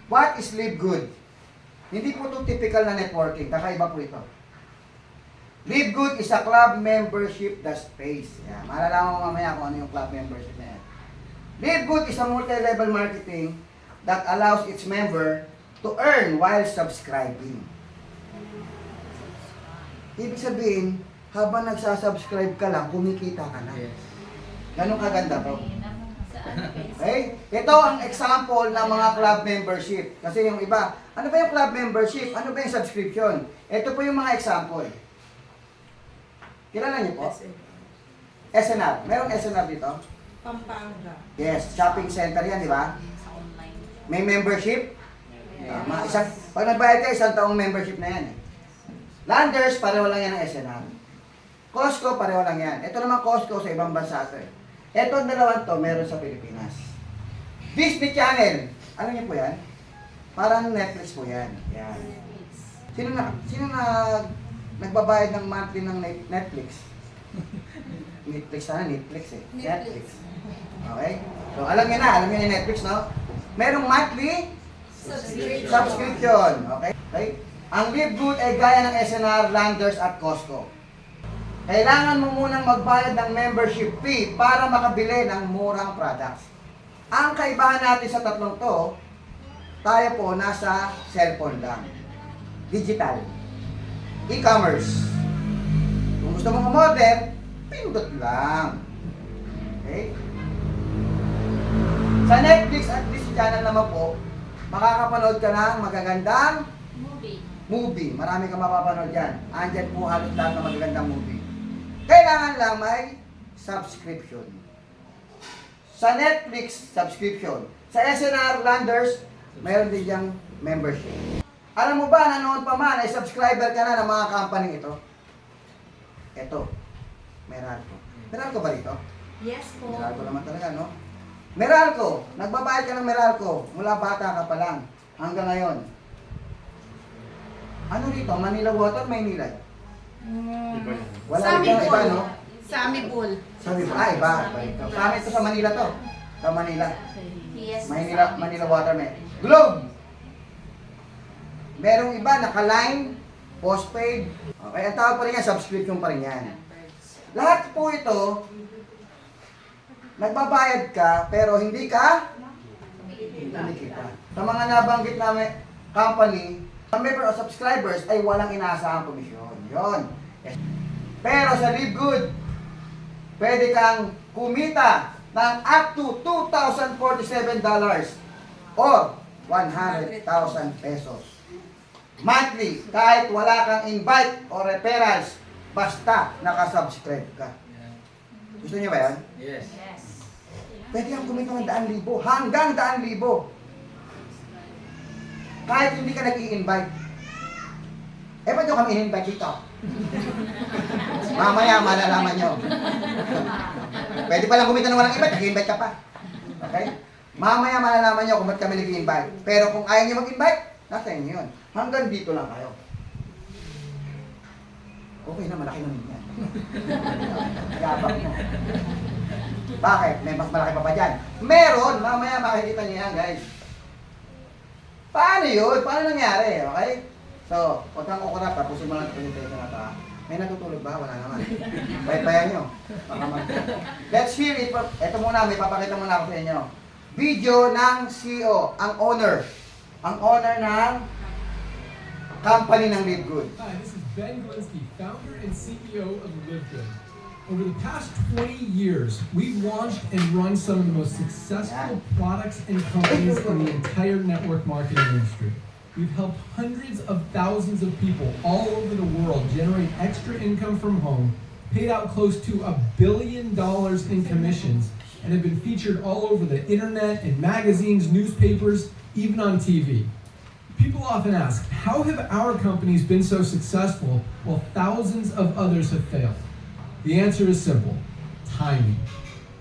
What is Live Good? Hindi po ito typical na networking. Kakaiba po ito. Live Good is a club membership that pays. Yan. Malalaman mo mamaya kung ano yung club membership na yan. Live Good is a multi-level marketing that allows its member to earn while subscribing. Ibig sabihin, habang nagsasubscribe ka lang, kumikita ka na. Ganun kaganda to. Okay? Ito ang example ng mga club membership. Kasi yung iba, ano ba yung club membership? Ano ba yung subscription? Ito po yung mga example. Kilala niyo po? SNR. Merong SNR dito? Pampanga. Yes, shopping center yan, di ba? Sa online. May membership? Pag nagbayad ka, 1 taong membership na yan. Landers, pareho lang yan ng SNR. Costco, pareho lang yan. Ito naman Costco sa ibang bansa ito eh. Ito ang dalawang to, meron sa Pilipinas. Disney Channel. Ano niyo po yan? Parang Netflix po yan. Yan. Sino nagbabayad ng monthly ng Netflix? Netflix sana, Netflix eh. Netflix. Okay? So, alam niyo yung Netflix, no? Merong monthly subscription. Okay? Okay? Ang Live Good ay gaya ng SNR, Landers at Costco. Kailangan mo munang magbayad ng membership fee para makabili ng murang products. Ang kaibahan natin sa tatlong to, tayo po nasa cellphone lang. Digital. E-commerce. Kung gusto mong umorder, pindot lang. Okay? Sa Netflix at Disney Channel naman po, makakapanood ka ng magagandang movie. Marami kang mapapanood dyan. Andyan po halos lahat ng magagandang movie. Kailangan lang may subscription. Sa Netflix, subscription. Sa SNR Landers, mayroon din diyang membership. Alam mo ba na noon pa man ay subscriber ka na ng mga company ito? Ito, Meralco. Meralco ba dito? Yes po. Meralco naman talaga, no? Meralco, nagbabayad ka ng Meralco mula bata ka pa lang hanggang ngayon. Ano dito? Manila Water, Maynila? Wala dito, iba, no? Sami pool. Sabi ba? Iba. Sa amin ito sa Manila to. Sa Manila. Yes. Manila Water, may. Globe! Merong iba, naka-line, postpaid. Okay, ang tawag pa rin yan, subscription pa rin yan. Lahat po ito, nagbabayad ka, pero hindi ka kumikita. Sa mga nabanggit namin company, ang member o subscribers ay walang inaasahang komisyon. Yon. Pero sa Live Good, pwede kang kumita ng up to $2,047 or 100,000 pesos. Monthly, kahit wala kang invite o referrals, basta nakasubscribe ka. Gusto niyo ba yan? Yes. Yes. Pwede kang kumita ng 100,000 hanggang 100,000. Kahit hindi ka nag-i-invite. Eh, ba't nyo kami in-invite dito? Mamaya, malalaman nyo. Pwede palang kumita ng walang invite, nag-i-invite ka pa. Okay? Mamaya, malalaman nyo kung ba't kami nag-i-invite. Pero kung ayaw nyo mag-invite, nasa inyo yun. Hanggang dito lang kayo. Okay na, malaki naman yan. Yabang mo. Bakit? May mas malaki pa pa dyan. Meron, mamaya makikita nyo yan, guys. Paano yun? Paano nangyari? Okay? So, huwag kang kukurap, tapusin mo lang ito presentation na ito. May natutulog ba? Wala naman. Bayan nyo. Let's hear it. Ito muna, may papakita muna ako sa inyo. Video ng CEO, ang owner. Ang owner ng company ng Live Good. Hi, this is Ben Glinsky, founder and CEO of Live Good. Over the past 20 years, we've launched and run some of the most successful products and companies in the entire network marketing industry. We've helped hundreds of thousands of people all over the world generate extra income from home, paid out close to $1 billion in commissions, and have been featured all over the internet, in magazines, newspapers, even on TV. People often ask, how have our companies been so successful while thousands of others have failed? The answer is simple: timing.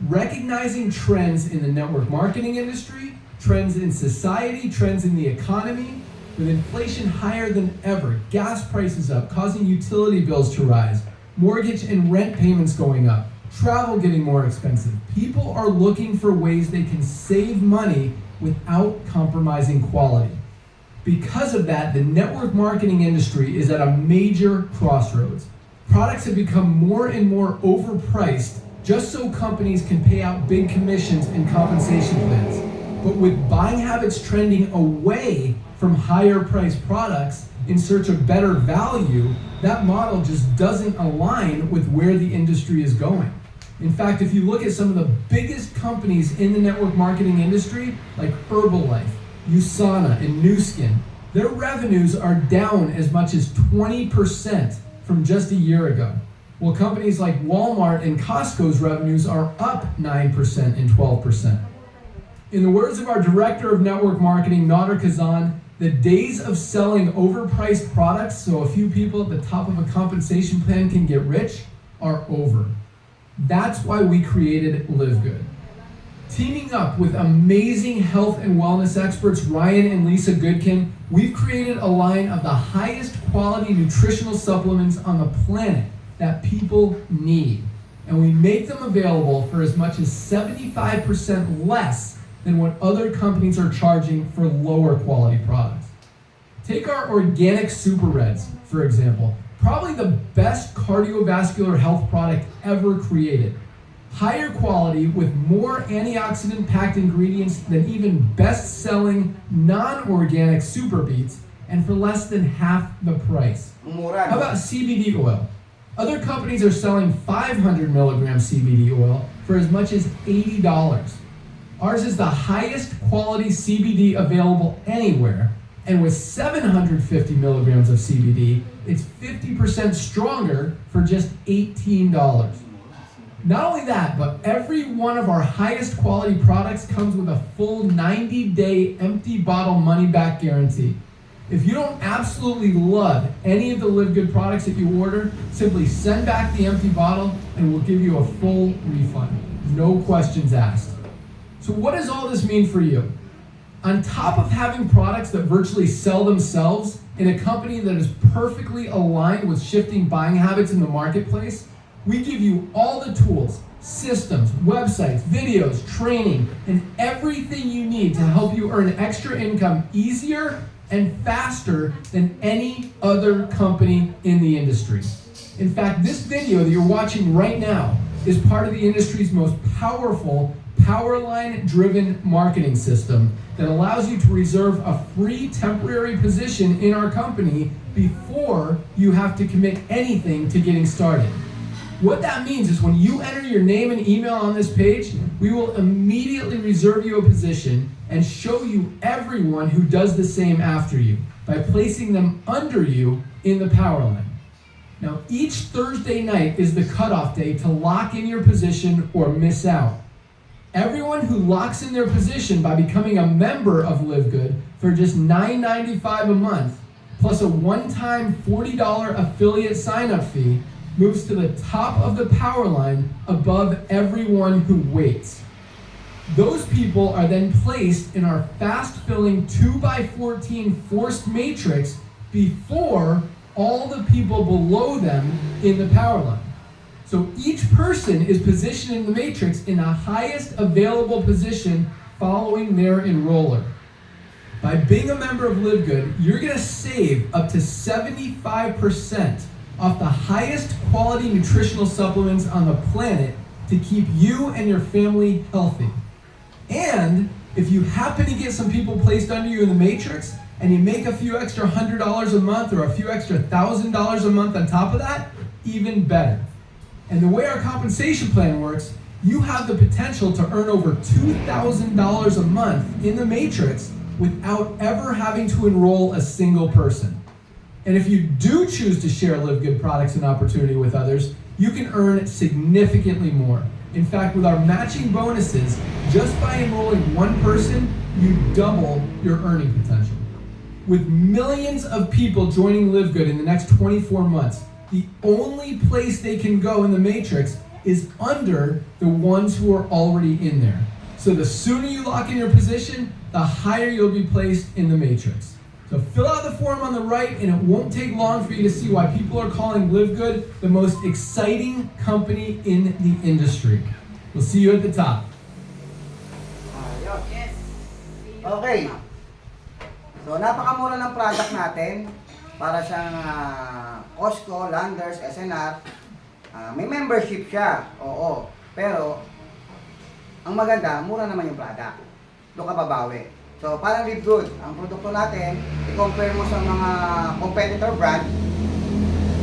Recognizing trends in the network marketing industry, trends in society, trends in the economy, with inflation higher than ever, gas prices up, causing utility bills to rise, mortgage and rent payments going up, travel getting more expensive. People are looking for ways they can save money without compromising quality. Because of that, the network marketing industry is at a major crossroads. Products have become more and more overpriced just so companies can pay out big commissions and compensation plans. But with buying habits trending away from higher priced products in search of better value, that model just doesn't align with where the industry is going. In fact, if you look at some of the biggest companies in the network marketing industry, like Herbalife, USANA, and Nu Skin, their revenues are down as much as 20% from just a year ago. While companies like Walmart and Costco's revenues are up 9% and 12%. In the words of our Director of Network Marketing, Nader Kazan, the days of selling overpriced products so a few people at the top of a compensation plan can get rich are over. That's why we created Live Good. Teaming up with amazing health and wellness experts Ryan and Lisa Goodkin, we've created a line of the highest quality nutritional supplements on the planet that people need. And we make them available for as much as 75% less than what other companies are charging for lower quality products. Take our organic Super Reds, for example. Probably the best cardiovascular health product ever created. Higher quality with more antioxidant-packed ingredients than even best-selling non-organic Super Beets, and for less than half the price. Mura. How about CBD oil? Other companies are selling 500 milligram CBD oil for as much as $80. Ours is the highest quality CBD available anywhere, and with 750 milligrams of CBD, it's 50% stronger for just $18. Not only that, but every one of our highest quality products comes with a full 90-day empty bottle money-back guarantee. If you don't absolutely love any of the Live Good products that you order, simply send back the empty bottle and we'll give you a full refund. No questions asked. So what does all this mean for you? On top of having products that virtually sell themselves in a company that is perfectly aligned with shifting buying habits in the marketplace, we give you all the tools, systems, websites, videos, training, and everything you need to help you earn extra income easier and faster than any other company in the industry. In fact, this video that you're watching right now is part of the industry's most powerful Powerline-driven marketing system that allows you to reserve a free temporary position in our company before you have to commit anything to getting started. What that means is when you enter your name and email on this page, we will immediately reserve you a position and show you everyone who does the same after you by placing them under you in the Powerline. Now, each Thursday night is the cutoff day to lock in your position or miss out. Everyone who locks in their position by becoming a member of Live Good for just $9.95 a month, plus a one-time $40 affiliate sign-up fee, moves to the top of the Powerline above everyone who waits. Those people are then placed in our fast-filling 2x14 forced matrix before all the people below them in the Powerline. So each person is positioned in the matrix in the highest available position following their enroller. By being a member of Live Good, you're gonna save up to 75% off the highest quality nutritional supplements on the planet to keep you and your family healthy. And if you happen to get some people placed under you in the matrix and you make a few extra $100 a month or a few extra $1,000 a month on top of that, even better. And the way our compensation plan works, you have the potential to earn over $2,000 a month in the matrix without ever having to enroll a single person. And if you do choose to share Live Good products and opportunity with others, you can earn significantly more. In fact, with our matching bonuses, just by enrolling one person, you double your earning potential. With millions of people joining Live Good in the next 24 months, the only place they can go in the matrix is under the ones who are already in there. So the sooner you lock in your position, the higher you'll be placed in the matrix. So fill out the form on the right, and it won't take long for you to see why people are calling Live Good the most exciting company in the industry. We'll see you at the top. Ayos. Yes. See you. Okay. So, napakamura ng product natin. Para siyang Costco, Landers, SNR. May membership siya. Oo. Pero, ang maganda, mura naman yung product. Doon ka babawi. So, parang Live Good. Ang produkto natin, i-compare mo sa mga competitor brand,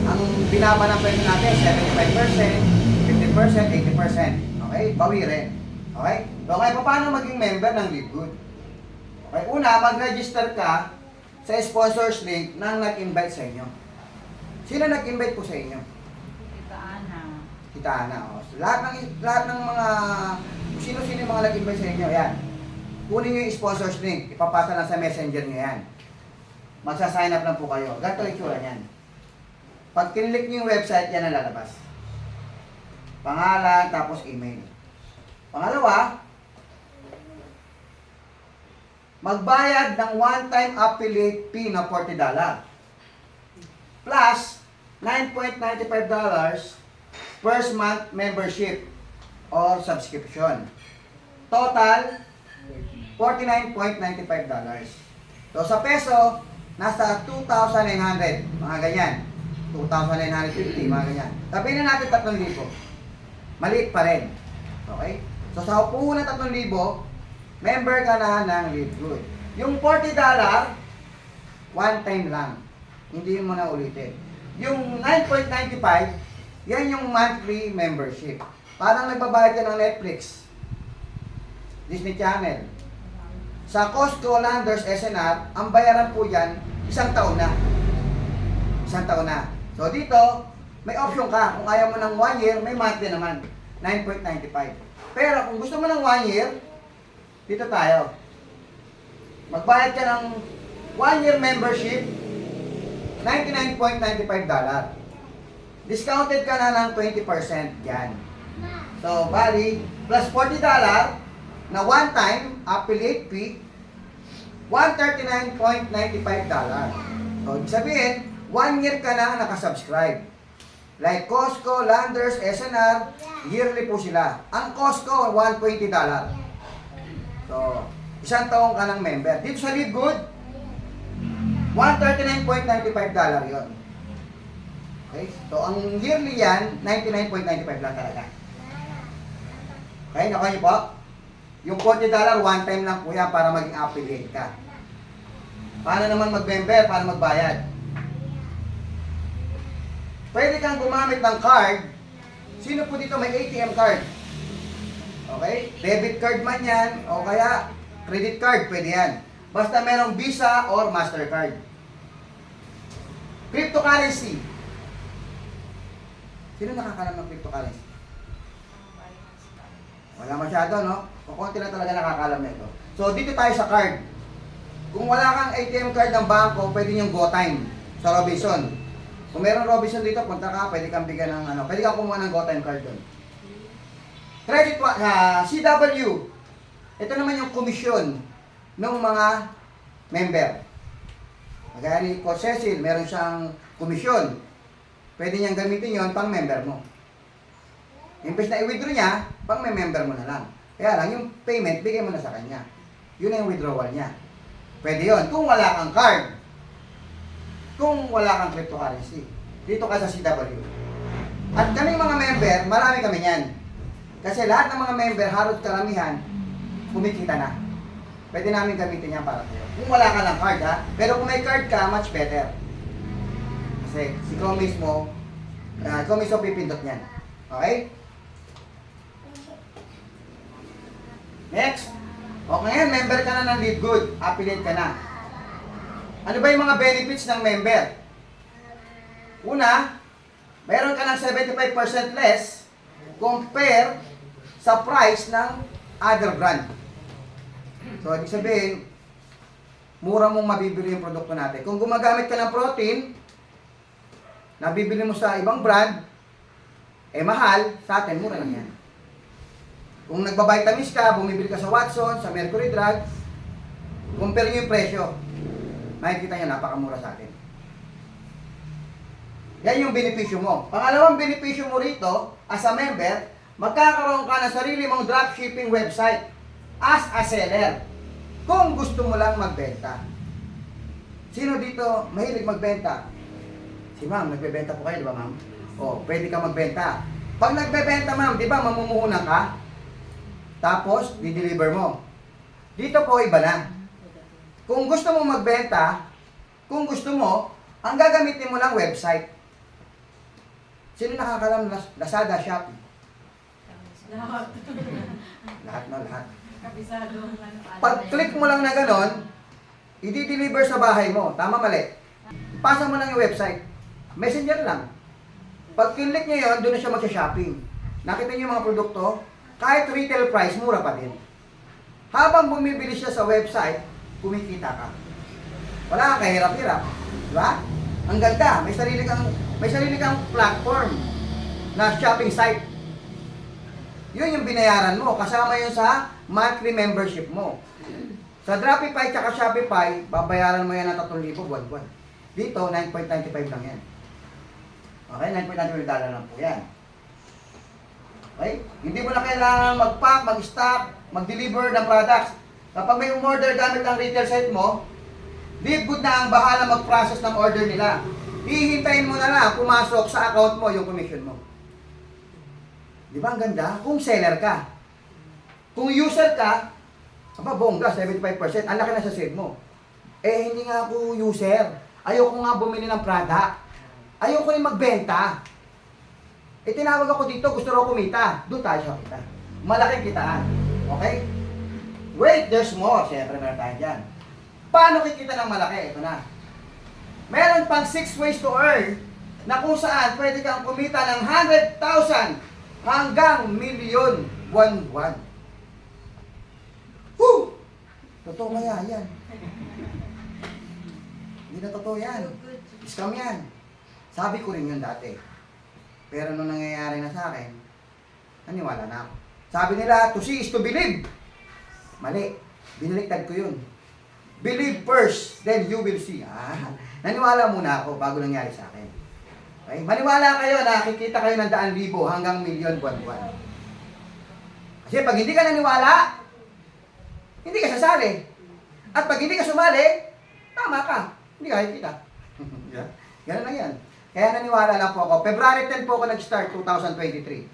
ang binaba ng presyo natin, 75%, 50%, 80%. Okay? Bawi rin. Okay? So, kaya paano maging member ng Live Good? Okay, una, mag-register ka sa sponsors link nang nag-invite sa inyo. Sino nag-invite po sa inyo? Kita Ana. Oh. So, lahat ng mga sino-sino yung mga nag-invite sa inyo, yan. Kunin nyo yung sponsors link, ipapasa lang sa messenger nyo yan. Magsa-sign up lang po kayo. Ganito yung itsura niyan. Pag kinlik nyo yung website, yan ang lalabas. Pangalan, tapos email. Pangalawa, magbayad ng one-time affiliate fee na $40 plus $9.95 first month membership or subscription. Total, $49.95. So sa peso, nasa 2,900, mga ganyan. 2,950, mga ganyan. Sabihin na natin 3,000. Maliit pa rin. Okay? So sa upo na 3,000, member ka na ng Live Good. Yung $40, one time lang. Hindi mo na ulitin. Yung 9.95, yan yung monthly membership. Parang nagbabayad ka ng Netflix, Disney Channel. Sa Costco, Landers, SNR, ang bayaran po yan, 1 taon na. 1 taon na. So dito, may option ka. Kung ayaw mo ng 1 year, may monthly naman. 9.95. Pero kung gusto mo ng 1 year, dito tayo. Magbayad ka ng 1 year membership, $99.95. Discounted ka na ng 20% yan. So, bali, plus $40 na one-time affiliate fee, $139.95. So, ibig sabihin, 1 year ka na nakasubscribe. Like Costco, Landers, SNR, yearly po sila. Ang Costco, $120. So, 1 taong ka ng member. Dito sa Live Good, $139.95 yun. Okay? So, ang yearly yan, $99.95 lang talaga. Okay? Nakuha niyo po? Yung $40, one time lang po yan para maging affiliate ka. Paano naman mag-member? Paano magbayad? Pwede kang gumamit ng card. Sino po dito may ATM card? Okay? Debit card man yan, o kaya credit card, pwede yan. Basta merong Visa or Mastercard. Cryptocurrency. Sino nakakalam ng cryptocurrency? Wala masyado, no? O konti na talaga nakakalam nito. So, dito tayo sa card. Kung wala kang ATM card ng bangko, pwede yung GoTime sa Robinson. Kung meron Robinson dito, punta ka, pwede kang bigyan ng pwede kang kumuha ng GoTime card doon. Credit CW. Ito naman yung komisyon ng mga member. Kagaya ni Coach Cecil, meron siyang komisyon. Pwede niyang gamitin yon pang member mo. Imbes na i-withdraw niya, pang may member mo na lang. Kaya lang, yung payment, bigay mo na sa kanya. Yun ang withdrawal niya. Pwede yon kung wala kang card. Kung wala kang cryptocurrency. Dito ka sa CW. At kaming mga member, marami kami yan. Kasi lahat ng mga member, halos karamihan, kumikita na. Pwede namin gamitin yan para sa'yo. Kung wala ka ng card, ha? Pero kung may card ka, much better. Kasi ikaw mismo pipindot niyan. Okay? Next. O ngayon, member ka na ng Live Good. Affiliate ka na. Ano ba yung mga benefits ng member? Una, mayroon ka ng 75% less compare sa price ng other brand. So, ibig sabihin, mura mong mabibili yung produkto natin. Kung gumagamit ka ng protein, nabibili mo sa ibang brand, mahal, sa atin, mura lang yan. Kung nagbabitamins ka, bumibili ka sa Watson, sa Mercury Drug, compare nyo yung presyo. Makikita nyo, napakamura sa atin. Yan yung benepisyo mo. Pangalawang benepisyo mo rito, as a member, magkakaroon ka ng sarili mong dropshipping website as a seller. Kung gusto mo lang magbenta. Sino dito mahilig magbenta? Si ma'am, nagbebenta po kayo, di ba ma'am? O, pwede ka magbenta. Pag nagbebenta ma'am, di ba mamumuhunan ka? Tapos, di-deliver mo. Dito po, iba na. Kung gusto mo magbenta, kung gusto mo, ang gagamitin mo lang website. Sino nakakalam Lazada, Shopee? Lahat. Lahat na lahat. Kabisado. Pag-click mo lang na ganon, i-deliver sa bahay mo. Tama, mali. Pasa mo lang yung website. Messenger lang. Pag kinlik nyo yun, doon na siya magsha-shopping. Nakita nyo yung mga produkto, kahit retail price, mura pa din. Habang bumibili siya sa website, kumikita ka. Wala kang kahirap-hirap. Di ba? Ang ganda. May sarili kang platform na shopping site. Yun yung binayaran mo. Kasama yun sa monthly membership mo. Sa Dropify at Shopify, babayaran mo yan ng 3,000 buwan-buwan. Dito, 9.95 lang yan. Okay, 9.95 lang po yan. Okay? Hindi mo na kailangan mag-pack, mag-stock, mag-deliver ng products. Kapag may umorder gamit ang retail site mo, Biggood na ang bahala mag-process ng order nila. Hihintayin mo na lang pumasok sa account mo yung commission mo. Di ba ang ganda? Kung seller ka. Kung user ka, aba bongga, 75%. Ang laki na sa save mo. Eh, hindi nga ako user. Ayoko nga bumili ng product. Ayoko rin magbenta. Eh, tinawag ako dito, gusto raw kumita. Doon tayo sa kita. Malaking kitaan. Okay? Wait, there's more. Siyempre, meron tayo dyan. Paano kikita ng malaki? Ito na. Meron pang 6 ways to earn na kung saan pwede kang kumita ng 100,000 hanggang milyon buwan-buwan. Woo! Totoo kaya yan? Hindi na totoo yan. Scam yan. Sabi ko rin yun dati. Pero nung nangyayari na sa akin, naniwala na ako. Sabi nila, to see is to believe. Mali. Binaliktad ko yun. Believe first, then you will see. Naniwala muna ako bago nangyari sa akin. Okay? Maniwala kayo na kikita kayo ng 100,000 hanggang milyon buwan-buwan. Kasi pag hindi ka naniwala, hindi ka sasali. At pag hindi ka sumali, tama ka. Hindi ka kikita. Ganun lang yan. Kaya naniwala lang po ako. February 10 po ako nag-start, 2023.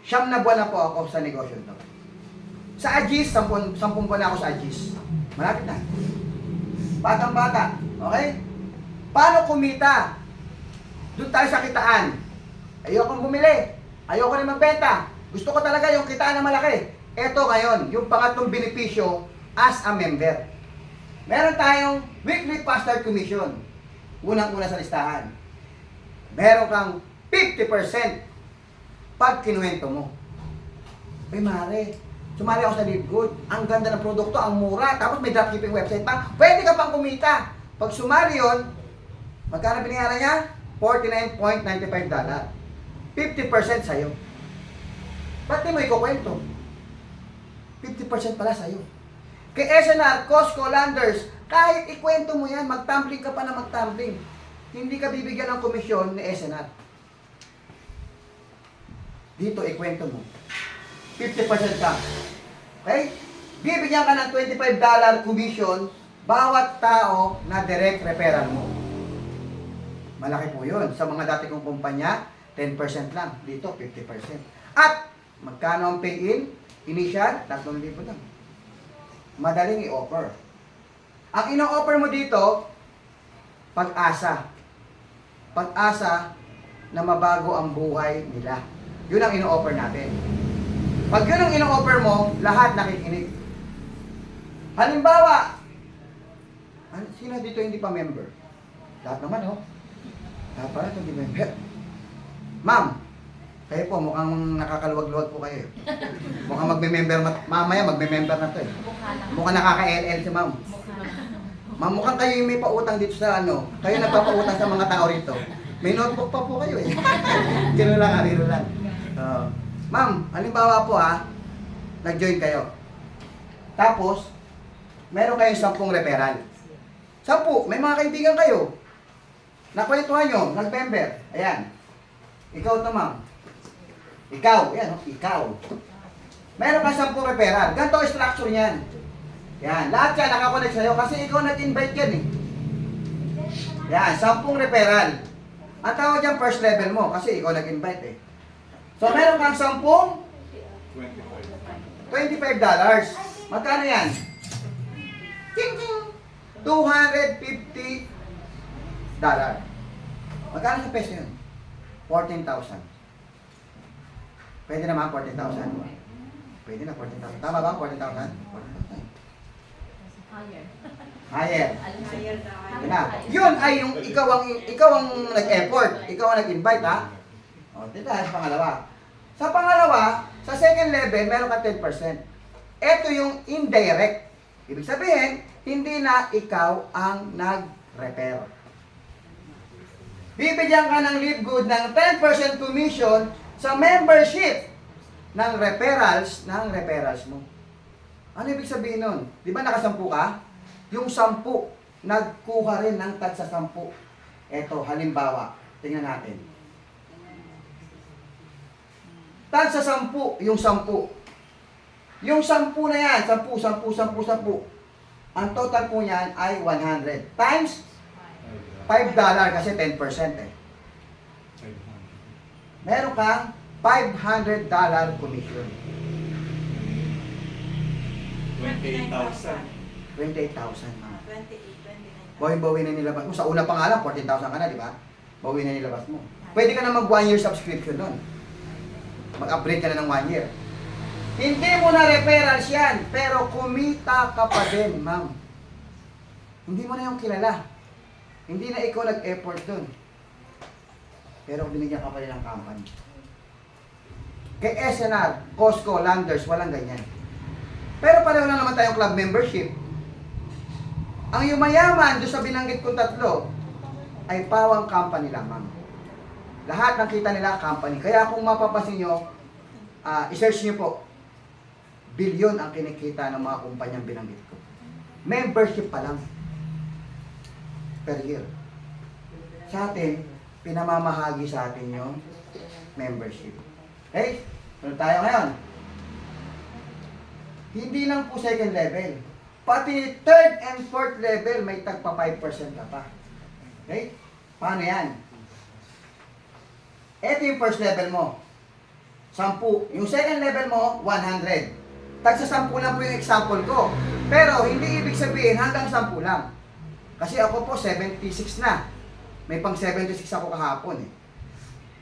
9 na buwan na po ako sa negosyo ito. Sa Agis, 10 buwan na ako sa Agis. Malapit na. Batang-bata. Okay? Paano kumita? Doon tayo sa kitaan. Ayokong bumili. Ayoko rin magbenta. Gusto ko talaga yung kitaan na malaki. Ito ngayon, yung pangatlong benepisyo as a member. Meron tayong weekly pastor commission. Unang-una sa listahan. Meron kang 50% pag kinuwento mo. Ay, mare. Sumali ako sa Livegood. Ang ganda ng produkto, ang mura. Tapos may dropshipping website pa. Pwede ka pang kumita. Pag sumali yun, magkano binayaran niya? $49.95. 50% sa'yo. Ba't di mo ikukwento? 50% pala sa'yo. Kay SNR, Costco, Landers, kahit ikwento mo yan, magtumbling ka pa na magtumbling. Hindi ka bibigyan ng komisyon ni SNR. Dito, ikwento mo. 50% ka. Okay? Bibigyan ka ng $25 commission bawat tao na direct referral mo. Malaki po yun. Sa mga dati kong kumpanya, 10% lang. Dito, 50%. At, magkano ang pay-in? Initial, 3,000 lang. Madaling i-offer. Ang ino-offer mo dito, pag-asa. Pag-asa na mabago ang buhay nila. Yun ang ino-offer natin. Pag yun ang ino-offer mo, lahat nakikinig. Halimbawa, sino dito hindi pa member? Lahat naman, oh. Lahat pala ito hindi member. Ma'am, kayo po, mukhang nakakaluwag-luwag po kayo. Mukhang magme-member, mamaya magme-member na to eh. Mukhang nakaka-LL si ma'am. Ma'am, mukhang kayo yung may pautang dito sa ano. Kayo nagpapautang sa mga tao rito. May notebook pa po kayo eh. Kino lang, ariro lang. Ma'am, halimbawa po nag-join kayo. Tapos, meron kayong 10 referral. 10, may mga kaibigan kayo. Nakwentuhan nyo, nag-member. Ayan. Ikaw to, ma'am. Ikaw, ayan, ikaw. Meron ka 10 referral. Ganito ang structure niyan. Yan, lahat yan nakakonect sa'yo kasi ikaw nag-invite yan eh. Yan, 10 referral. Ang tawag dyan first level mo kasi ikaw nag-invite eh. So meron kang 10, $25. Magkano yan? Ching ching! $250. Magkano sa peso yun? 14,000. Pwede naman 14,000. Pwede na 14,000. Tama ba? 14,000? 14,000. Higher. Higher. Higher na. Yun na. Yun ay yung ikaw ang nag-effort, ikaw ang nag-invite ha. O, dito sa pangalawa. Sa pangalawa, sa second level, meron ka 10%. Ito yung indirect. Ibig sabihin, hindi na ikaw ang nag-refer. Bibigyan ka ng Live Good ng 10% commission sa membership ng referrals mo. Ano ibig sabihin nun? Di ba nakasampu ka? Yung 10, nagkuha rin ng tagsa 10. Eto, halimbawa, tingnan natin. Tagsa 10, yung 10. Yung 10 na yan, 10. Ang total po niyan ay 100 times $5 kasi 10% eh. Meron kang $500 commission. 28,000. 28,000. 28, 29. Bawi na nilabas mo. Sa una pa nga lang, 14,000 ka na, di ba? Bawi na nilabas mo. Pwede ka na mag 1 year subscription nun. Mag-upgrade ka na ng 1 year. Hindi mo na referrals yan, pero kumita ka pa din, ma'am. Hindi mo na yung kilala. Hindi na ikaw nag-effort dun. Pero binigyan ka pa rin ng company. Kay SNR, Costco, Landers, walang ganyan. Pero pareho na naman tayong club membership. Ang yumayaman doon sa binanggit kong 3 ay pawang company lamang. Lahat ng kita nila company. Kaya kung mapapasin nyo, i-search nyo po, bilyon ang kinikita ng mga kumpanyang binanggit ko. Membership pa lang. Per year. Sa atin, pinamamahagi sa atin yung membership. Okay? Ano tayo ngayon? Hindi lang po second level. Pati third and fourth level, may tagpa 5% ka pa. Okay? Paano yan? Ito yung first level mo. 10. Yung second level mo, 100. Tagsa 10 lang po yung example ko. Pero hindi ibig sabihin hanggang 10 lang. Kasi ako po 76 na. May pang 76 ako kahapon eh.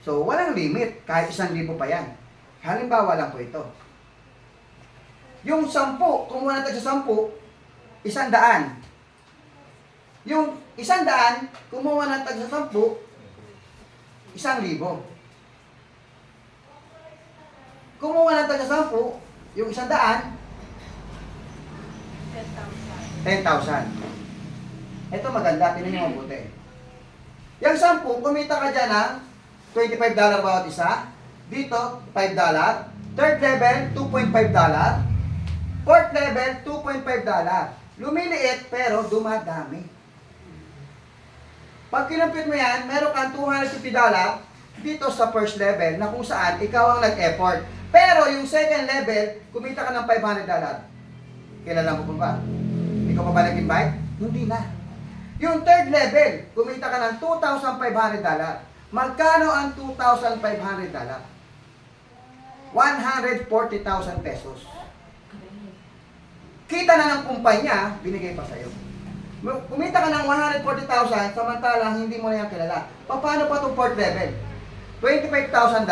So walang limit. Kahit 1,000 pa yan. Halimbawa lang po ito. Yung 10, kung wala tayo sa 10, 100. Yung 100, kumuha ng tag sa 10, 1,000. Kumuha ng tag sa 10, yung 100, 10,000. Ito maganda, tingnan nyo mabuti. Yung 10, kumita ka dyan ng $25 bawat isa. Dito, $5. Third level, $2.5. Fourth level, $2.5. Lumiliit pero dumadami. Pag kinumpit mo yan, meron kang $250 dito sa first level na kung saan ikaw ang nag-effort. Pero yung second level, kumita ka ng $500. Kilala mo ba? Ikaw pa ba nag-invite? Hindi na. Yung third level, kumita ka ng $2,500. Magkano ang $2,500? 140,000 pesos. Kita na ng kumpanya, binigay pa sa'yo. Kumita ka ng 140,000, samantalang hindi mo na yan kilala. Paano pa itong fourth level? $25,000.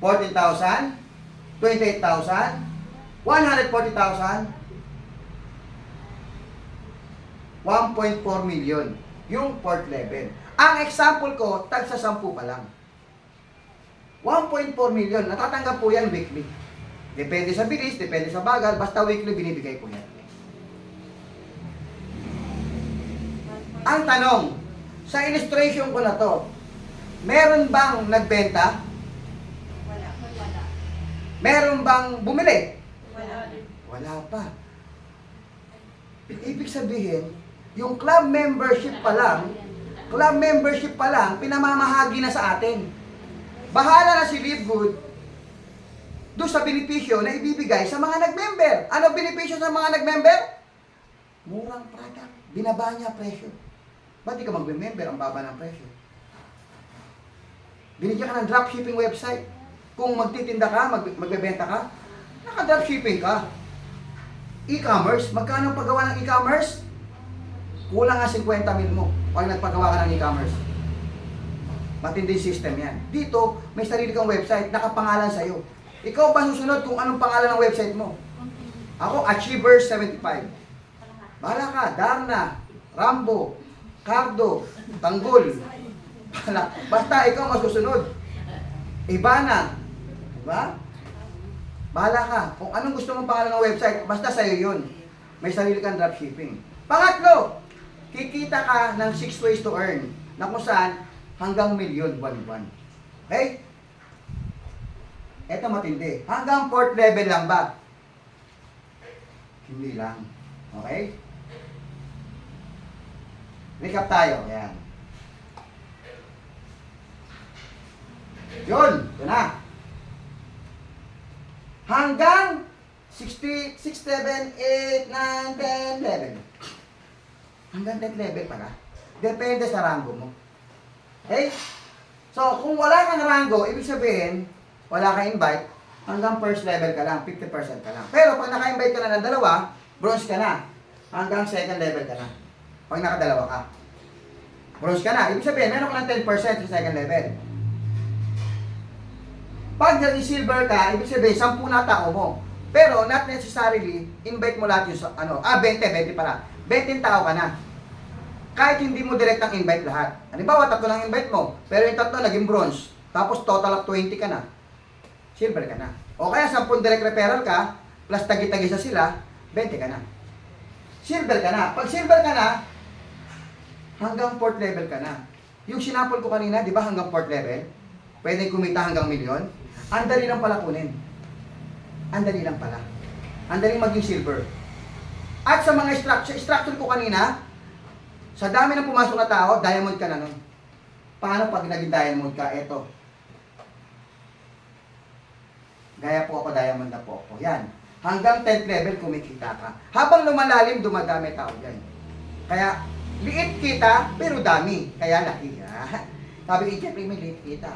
14,000, 28,000, 140,000, 1.4 million. Yung fourth level. Ang example ko, tag sa 10 pa lang. 1.4 million. Natatanggap po yan weekly. Depende sa bilis, depende sa bagal, basta weekly binibigay po yan. Ang tanong, sa illustration ko na to, meron bang nagbenta? Wala. Meron bang bumili? Wala. Wala pa. Ibig sabihin, yung club membership pa lang, pinamamahagi na sa atin. Bahala na si Live Good doon sa benepisyo na ibibigay sa mga nag-member. Ano benepisyo sa mga nag-member? Murang product. Binaba niya presyo. Ba't di ka mag-member? Ang baba ng presyo. Binigyan ka ng dropshipping website. Kung magtitinda ka, magbebenta ka, naka-dropshipping ka. E-commerce. Magkano ang paggawa ng e-commerce? Kulang nga 50 mil mo pag nagpagawa ka ng e-commerce. Matinding system yan. Dito, may sarili kang website, nakapangalan sa'yo. Ikaw ba susunod kung anong pangalan ng website mo? Ako, Achiever75. Bahala ka, Darna, Rambo, Cardo, Tanggol. Basta ikaw masusunod. Ibana. Diba? Bahala ka. Kung anong gusto mong pangalan ng website, basta sa'yo yun. May sarili kang dropshipping. Pangatlo, kikita ka ng 6 ways to earn na kung saan hanggang milyon buwan-buwan. Okay? Ito matindi. Hanggang 4th level lang ba? Hindi lang. Okay? Recap tayo. Ayan. Yun. Ito na. Hanggang 6, 7, 8, 9, 10, 11. Hanggang 10th level pala. Depende sa rango mo. Okay? So, kung wala kang rango, ibig sabihin, wala kang invite, hanggang first level ka lang, 50% ka lang. Pero pag naka-invite ka na ng dalawa, bronze ka na. Hanggang second level ka na. Pag nakadalawa ka. Bronze ka na. Ibig sabihin, meron ka ng 10% sa second level. Pag naging silver ka, ibig sabihin, 10 na tao mo. Pero not necessarily, invite mo lahat yung, 20 pala. 20 tao ka na. Kahit hindi mo direktang invite lahat. Halimbawa, 3 lang invite mo, pero yung 3 naging bronze. Tapos total of 20 ka na. Silver ka na. O kaya 10 direct referral ka, plus tagi-tagi sa sila, 20 ka na. Silver ka na. Pag silver ka na, hanggang 4th level ka na. Yung sinapol ko kanina, di ba hanggang 4th level? Pwede kumita hanggang milyon. Ang dali lang pala kunin. Ang dali lang pala. Ang dali maging silver. At sa mga structure ko kanina, sa dami ng pumasok na tao, diamond ka na nun. Paano pag naging diamond ka? Eto. Gaya po ako, diamond na po ako. Yan. Hanggang 10th level, kumikita ka. Habang lumalalim, dumadami tao yan. Kaya, liit kita, pero dami. Kaya laki. Sabi ni Jeffrey, may liit kita.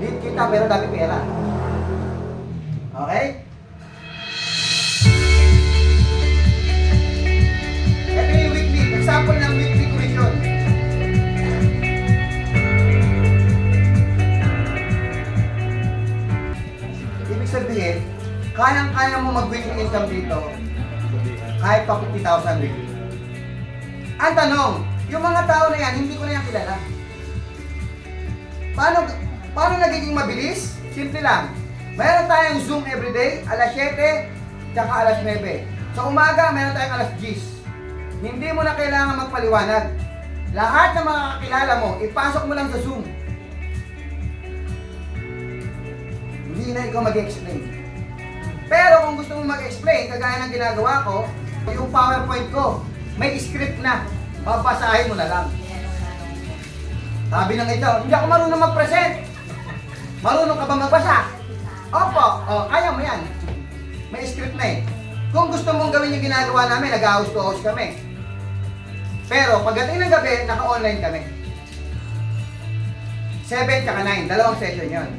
Liit kita, pero dami pera. Okay? Ito yung weekly. Example ng weekly commission. Ibig sabihin, kayang-kaya mo mag-weekly income dito kahit pa 50,000 weekly. Ang tanong, yung mga tao na yan, hindi ko na yan kilala. Paano nagiging mabilis? Simple lang. Mayroon tayong Zoom everyday, alas 7, tsaka alas 9. Sa umaga, mayroon tayong alas 10. Hindi mo na kailangan magpaliwanag. Lahat ng mga kakilala mo, ipasok mo lang sa Zoom. Hindi na ikaw mag-explain. Pero kung gusto mo mag-explain, kagaya ng ginagawa ko, yung PowerPoint ko, may script na. Babasahin mo na lang. Sabi ng ito, hindi ako marunong mag-present. Marunong ka ba magbasa? Opo, kaya mo yan. May script na eh. Kung gusto mong gawin yung ginagawa namin, nag-house to house kami. Pero pagdating ng gabi, naka-online kami. 7 tsaka 9, dalawang session yon.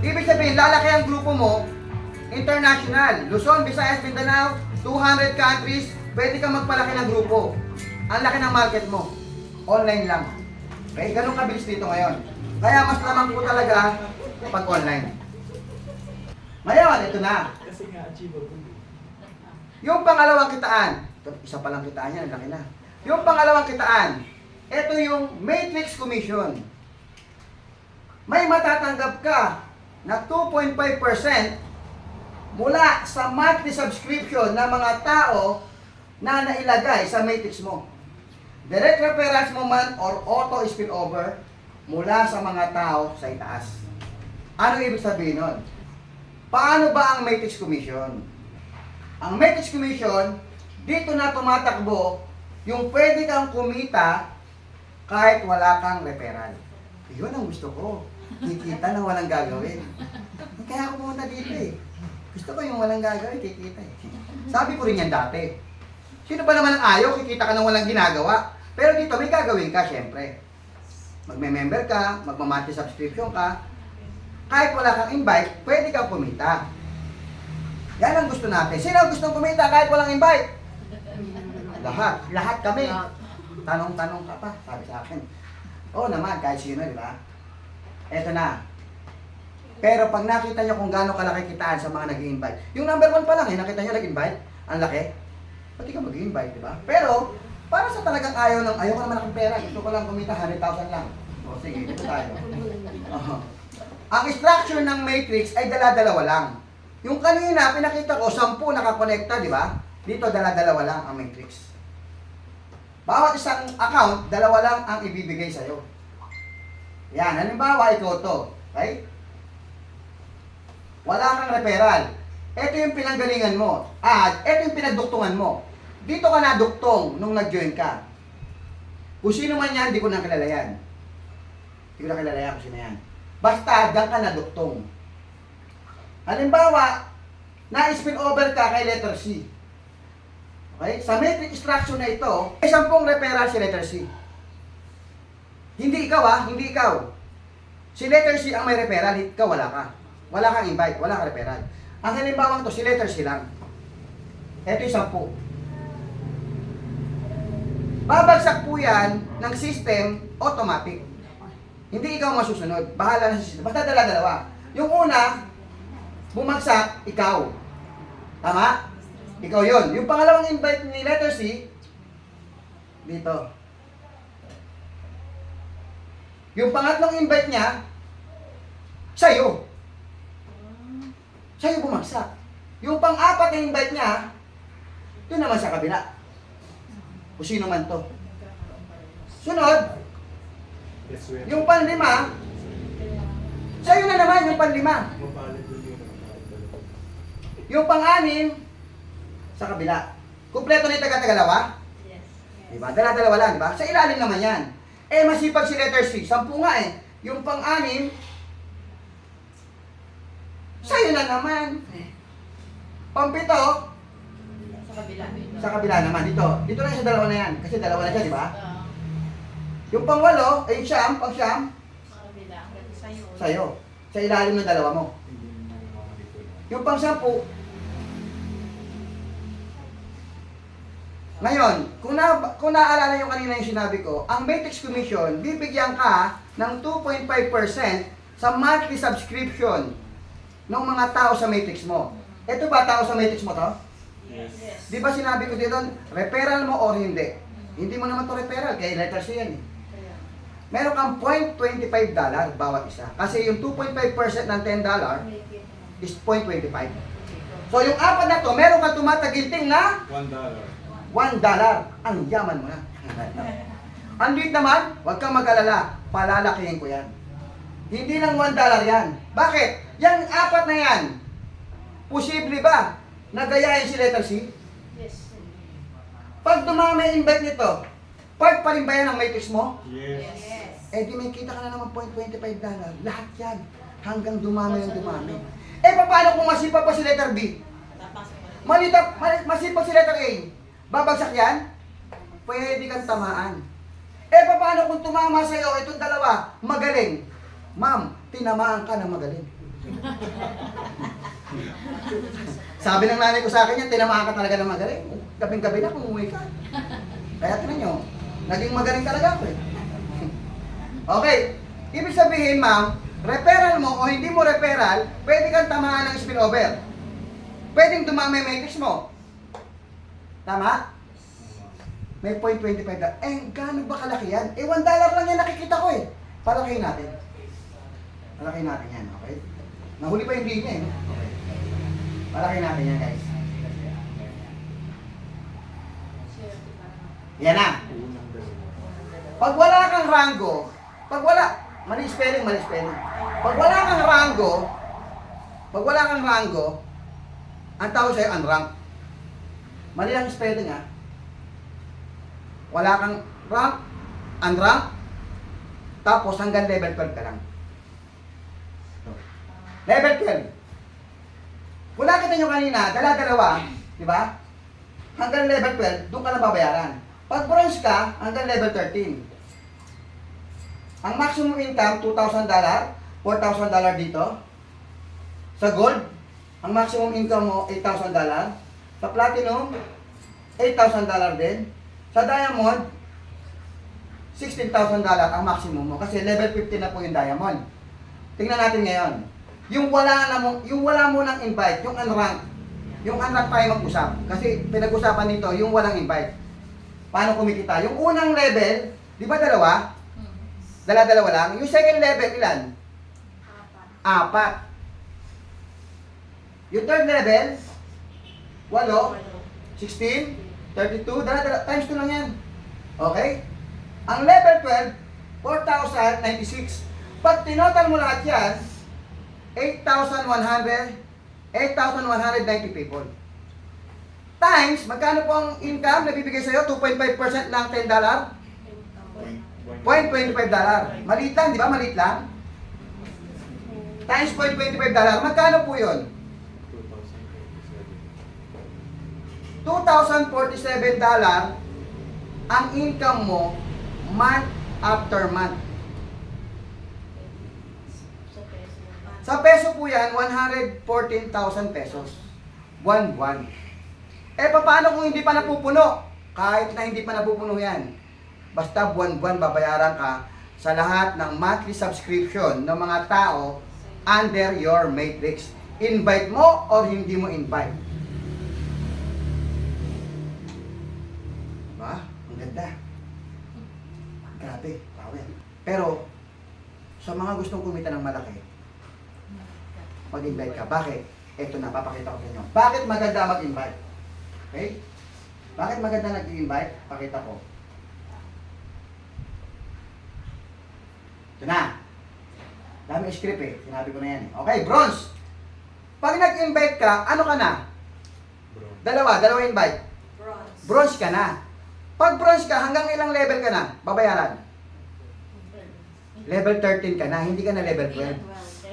Ibig sabihin, lalaki ang grupo mo, international. Luzon, Visayas, Mindanao, 200 countries, pwede kang magpalaki ng grupo. Ang laki ng market mo. Online lang. Okay, ganun kabilis dito ngayon. Kaya mas lamang po talaga pag online. Ngayon, ito na. Kasi nga achievable. Yung pangalawang kitaan. Ito, isa pa lang kitaan yan, laki na. Yung pangalawang kitaan, ito yung Matrix Commission. May matatanggap ka na 2.5% mula sa monthly subscription ng mga tao na nailagay sa Matrix mo. Direct referrals mo man or auto spillover mula sa mga tao sa itaas. Ano ibig sabihin nun? Paano ba ang Matrix Commission? Ang Matrix Commission, dito na tumatakbo yung pwede kang kumita kahit wala kang referral. Yun ang gusto ko. Kikita na walang gagawin. Kaya ako pumunta dito eh. Gusto ko yung walang gagawin, kikita eh. Sabi ko rin yan dati. Sino ba naman ang ayaw, kikita ka ng walang ginagawa. Pero dito may gagawin ka, syempre. Magme-member ka, magmamonthly subscription ka. Kahit wala kang invite, pwede kang kumita. Yan ang gusto natin. Sino ang gustong kumita kahit walang invite? Lahat. Lahat kami. Tanong-tanong ka pa, sabi sa akin. Oo naman, kahit sino, di ba? Eto na. Pero pag nakita nyo kung gaano kalaki kitaan sa mga nag-i-invite, yung number 1 pa lang eh, nakita nyo nag-invite, ang laki, pati ka mag-i-invite, di ba? Pero, para sa talagang ayaw ko naman akong pera, gusto ko lang kumita 100,000 lang. O sige, dito tayo. Ang structure ng matrix ay dala-dalawa lang. Yung kanina, pinakita ko, 10 nakakonekta, di ba? Dito, dala-dalawa lang ang matrix. Bawat isang account, 2 lang ang ibibigay sa'yo. Yan, halimbawa, ikaw to. Okay? Wala kang referral. Ito yung pinanggalingan mo. Ito yung pinagduktungan mo. Dito ka naduktong nung nag-join ka. Kung sino man yan, hindi ko na kilala yan. Hindi ko na kilala yan kung sino yan. Basta, diyan ka naduktong. Halimbawa, na-spin over ka kay letter C. Okay? Sa matrix structure na ito, may 10 referral si letter C. Hindi ikaw hindi ikaw. Si letter C ang may referral, ikaw wala ka. Wala kang invite, wala kang referral. Ang halimbawang to, si letter C lang. Ito yung 10. Babagsak po yan ng system automatic. Hindi ikaw masusunod. Bahala na sa system. Basta dala-dalawa. Yung una, bumagsak, ikaw. Tama? Ikaw yon. Yung pangalawang invite ni letter C, dito. Yung pangatlong invite niya, sa'yo. Sa'yo bumagsak. Yung pang-apat na invite niya, doon naman sa kabila. O sino man to. Sunod, yung panlima, sa'yo na naman yung panlima. Yung pang-anim, sa kabila. Kumpleto na yung taga-tagalawa? Yes. Diba? Dala-dalawa lang, diba? Sa ilalim naman yan. Masipag si letter C. 10 nga eh. Yung pang-anim, sa'yo na naman. Pang-pito, Sa kabila. sa kabila naman. Dito. Dito lang sa dalawa na yan. Kasi dalawa na siya, diba? Ah, Yung pang-walo, ay siyam, pang-siyam, sa kabila. Sa'yo. sa'yo. Sa ilalim ng dalawa mo. Yung pang-sampu, ngayon, kung naalala nyo kanina yung sinabi ko, ang Matrix Commission, bibigyan ka ng 2.5% sa monthly subscription ng mga tao sa Matrix mo. Ito ba tao sa Matrix mo to? Yes. Di ba sinabi ko dito, referral mo or hindi? Hindi mo naman to referral, kaya letter C yan eh. Kaya. Meron kang $0.25 bawat isa. Kasi yung 2.5% ng $10 is 0.25. So yung apat na to, meron kang tumataginting na $1. $1. Ang yaman mo na. Ang liit naman, huwag kang mag-alala. Palalakihin ko yan. Hindi lang $1 yan. Bakit? Yang apat na yan, posible ba na gayahin si letter C? Yes. Pag dumami invite nito, part pa rin ba yan ang matrix mo? Yes. Yes. Di may kita ka na naman $0.25. Lahat yan. Hanggang dumami ng dumami. Paano kung masipag pa si letter B? Tapasok mo. Masipag si letter A? Babagsak yan? Pwede kang tamaan. Paano kung tumama sa'yo itong dalawa? Magaling. Ma'am, tinamaan ka na magaling. Sabi ng nanay ko sa akin yan, tinamaan ka talaga na magaling. Gabing-gabi na kung umuwi ka. Kaya tinan nyo, naging magaling talaga ako eh. Okay, ibig sabihin ma'am, referral mo o hindi mo referral, pwede kang tamaan ng spillover. Pwedeng dumami ang matrix mo. Tama? May $0.25. Gaano ba kalaki yan? $1 lang yan nakikita ko eh. Palakihin natin. Palakihin natin yan, okay? Nahuli pa yung linya eh. Okay. Palakihin natin yan guys. Yan na. Pag wala kang rango, mali spelling. Pag wala kang rango, ang tawag sa'yo unrank. Mali ang spelling ha. Wala kang rank, unrank, tapos hanggang level 12 ka lang. Level 12. Kung nakita nyo kanina, dala-dalawa, di ba? Hanggang level 12, doon ka lang babayaran. Pag bronze ka, hanggang level 13. Ang maximum income, $2,000, $4,000 dito. Sa gold, ang maximum income mo, $8,000. Sa platinum, $8,000 din. Sa diamond, $16,000 ang maximum mo. Kasi level 15 na po yung diamond. Tingnan natin ngayon. Yung wala mo nang invite, yung unrank. Yung unrank tayo mag-usap. Kasi pinag-usapan nito, yung walang invite. Paano kumikita? Yung unang level, di ba dalawa? Dala-dalawa lang. Yung second level, ilan? 4. Yung third level, 8, 16, 32, dala-dala, times 2 lang yan. Okay? Ang level 12, 4,096. Pag tinotal mo lahat yan, 8,190 people. Times, magkano po ang income na bibigay sa'yo? 2.5% lang, $10? $0.25. Maliit lang, di ba? Maliit lang. Times $0.25. Magkano po yun? $2,047 ang income mo month after month. Sa peso po yan, 114,000 pesos. Buwan-buwan. Eh, paano kung hindi pa napupuno? Kahit na hindi pa napupuno yan. Basta buwan-buwan babayaran ka sa lahat ng monthly subscription ng mga tao under your matrix. Invite mo or hindi mo invite. Diba? Ang ganda. Grabe, power. Pero, sa mga gustong kumita ng malaki, mag-invite ka. Bakit? Ito na, papakita ko sa inyo. Bakit maganda mag-invite? Okay? Bakit maganda nag-invite? Pakita ko. Ito na. Dami script eh. Sinabi ko na yan eh. Okay, bronze. Pag nag-invite ka, ano ka na? Dalawa invite. Bronze ka na. Pag bronze ka, hanggang ilang level ka na? Babayaran. Level 13 ka na, hindi ka na level 12.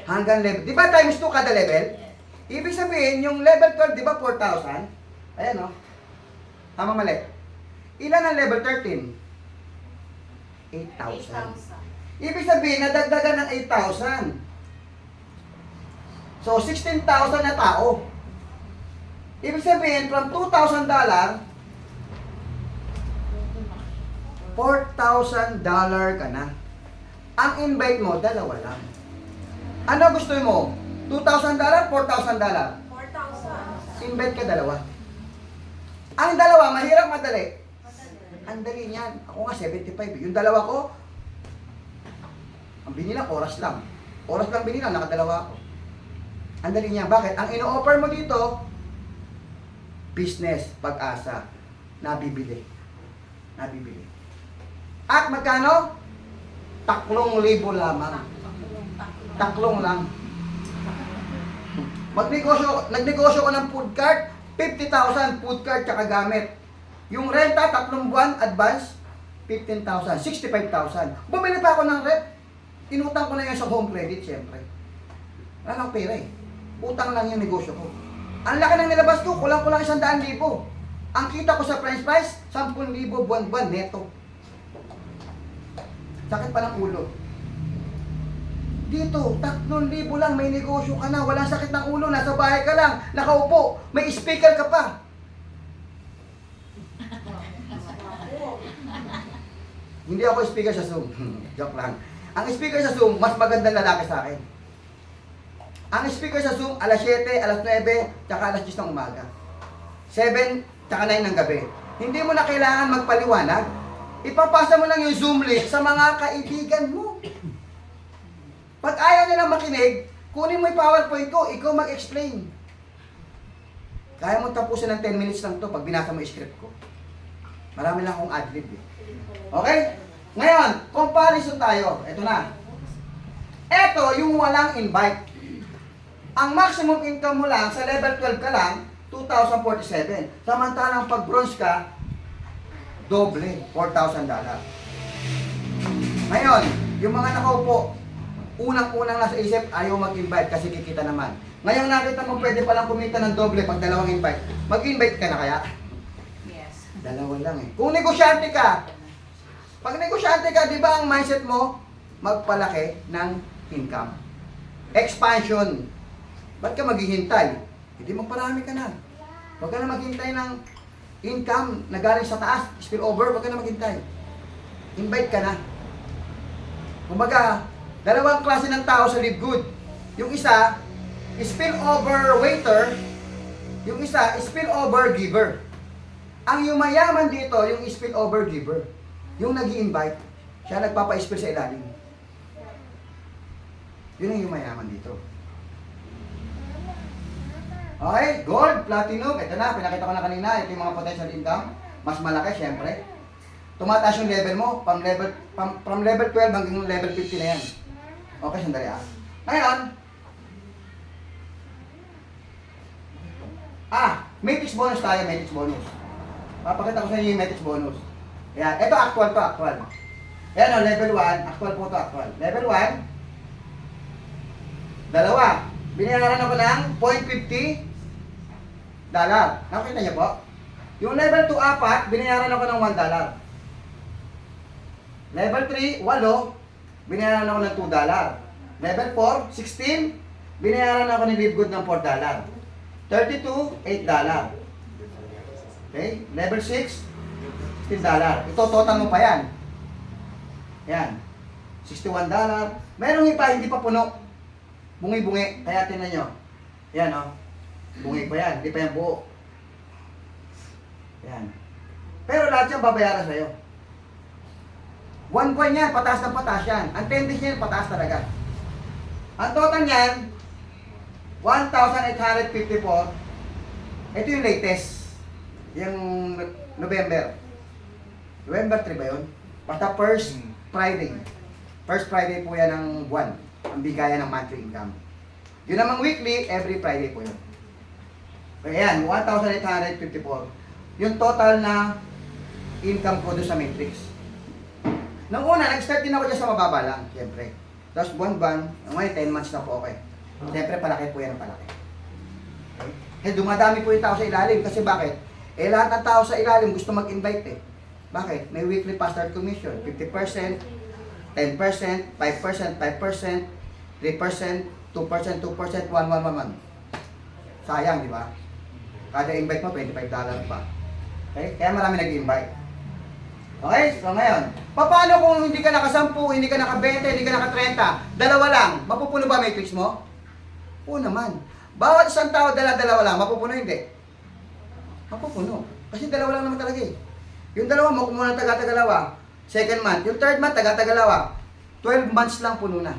Hanggang level, di ba times 2 kada level? Ibig sabihin, yung level 12, di ba 4,000? Ayan o. Tama mali. Ilan ang level 13? 8,000. Ibig sabihin, nadagdagan ng 8,000. So, 16,000 na tao. Ibig sabihin, from $2,000, $4,000 ka na. Ang invite mo, dalawa lang. Ano gusto mo? $2,000? $4,000? 4,000. Invite ka dalawa. Ang dalawa, mahirap madali. Ang dali niyan. Ako nga 75. Yung dalawa ko, ang binilang oras lang. Oras lang binilang, nakadalawa ako. Ang dali niya. Bakit? Ang ino-offer mo dito, business, pag-asa, nabibili. Nabibili. At magkano? 3,000 lamang. Taklong lang. Nagnegosyo ko ng food cart, 50,000 food cart tsaka gamit. Yung renta, 3 buwan, advance, 15,000, 65,000. Bumili pa ako ng rep. Inutang ko na yun sa home credit, syempre. Wala nang pera eh. Utang lang yung negosyo ko. Ang laki ng nilabas ko, kulang-kulang 100,000. Ang kita ko sa french fries, 10,000 buwan-buwan neto. Sakit pa ng ulo. Dito, 3,000 lang, may negosyo ka na, walang sakit ng ulo, nasa bahay ka lang, nakaupo, may speaker ka pa. Hindi ako speaker sa Zoom. Joke lang. Ang speaker sa Zoom, mas magandang lalaki sa akin. Ang speaker sa Zoom, alas 7, alas 9, tsaka alas 10 ng umaga. 7, tsaka 9 ng gabi. Hindi mo na kailangan magpaliwanag. Ipapasa mo lang yung Zoom link sa mga kaibigan mo. Pag ayaw nilang makinig, kunin mo yung PowerPoint ko, ikaw mag-explain. Kaya mo tapusin ng 10 minutes lang to pag binasa mo yung script ko. Marami lang akong adlib eh. Okay? Ngayon, comparison tayo. Ito na. Ito yung walang invite. Ang maximum income mo lang, sa level 12 ka lang, 2,047. Samantalang pag bronze ka, doble, $4,000. Ngayon, yung mga nakaupo, unang-unang nasa isip, ayaw mag-invite kasi kikita naman. Ngayon nakita mo pwede palang kumita ng doble pag dalawang invite. Mag-invite ka na kaya? Yes. Dalawa lang eh. Kung negosyante ka, pag negosyante ka, di ba ang mindset mo, magpalaki ng income. Expansion. Ba't ka maghihintay? Hindi magparami ka na. Huwag ka na maghintay ng income na galing sa taas, spill over, huwag ka na maghintay. Invite ka na. Kumbaga, dalawang klase ng tao sa Live Good. Yung isa, spill over waiter. Yung isa, spill over giver. Ang yumayaman dito, yung spill over giver. Yung nag-i-invite, siya nagpapa-spill sa ilalim. Yun ang yumayaman dito. Okay, gold, platinum, ito na, pinakita ko na kanina, ito yung mga potential income. Mas malaki, syempre. Tumataas yung level mo, from level 12 hanggang level 50 na yan. Okay, sandali ah. Ngayon, matrix bonus tayo, matrix bonus. Papakita ko sa inyo yung matrix bonus. Ayan, ito actual to, actual. Ayan o, level 1, actual po to, actual. Level 1, dalawa. Binayaran ako ng $0.50. Nakita niyo po? Yung level 2, 4, binayaran ako ng $1. Level 3, 8, binayaran ako ng $2. Level 4, 16, binayaran ako ni Live Good ng $4. 32, $8. Okay? Level 6, $16. Ito, total mo pa yan. Yan. $61. Merong iba, hindi pa puno. Bungi-bungi. Kaya tinan nyo. Yan, o. Bungi pa yan. Hindi pa yan buo. Yan. Pero lahat yan babayaran sa'yo. 1 buwan yan, pataas ng pataas yan. Ang tendency yan, pataas talaga. Ang total niyan, 1,854. Ito yung latest. Yung November. November 3 ba yun? Basta first Friday. First Friday po yan ng buwan. Ang bigayan ng monthly income. Yun namang weekly, every Friday po yun. Kaya yan, 1,854. Yung total na income ko doon sa matrix. Nung una, nag-start din ako dyan sa mababa lang, siyempre. Tapos buwan-buwan, ngayon 10 months na po, okay. Siyempre, palaki po yan ang palaki. Okay? Eh, dumadami po yung tao sa ilalim. Kasi bakit? Eh, lahat ng tao sa ilalim gusto mag-invite eh. Bakit? May weekly pastor commission. 50%, 10%, 5%, 5%, 3%, 2%, 2%, 1, 1, 1, 1. Sayang, di ba? Kada invite mo, $25 pa. Okay? Kaya marami nag-invite. Okay? So ngayon, paano kung hindi ka naka-10, hindi ka naka-20, hindi ka naka-30, dalawa lang, mapupuno ba matrix mo? Oo naman. Bawat isang tao, dalawa lang, mapupuno hindi? Mapupuno. Kasi dalawa lang naman talaga eh. Yung dalawa mo, kung muna taga-tagalawa, second month. Yung third month, taga-tagalawa. 12 months lang puno na.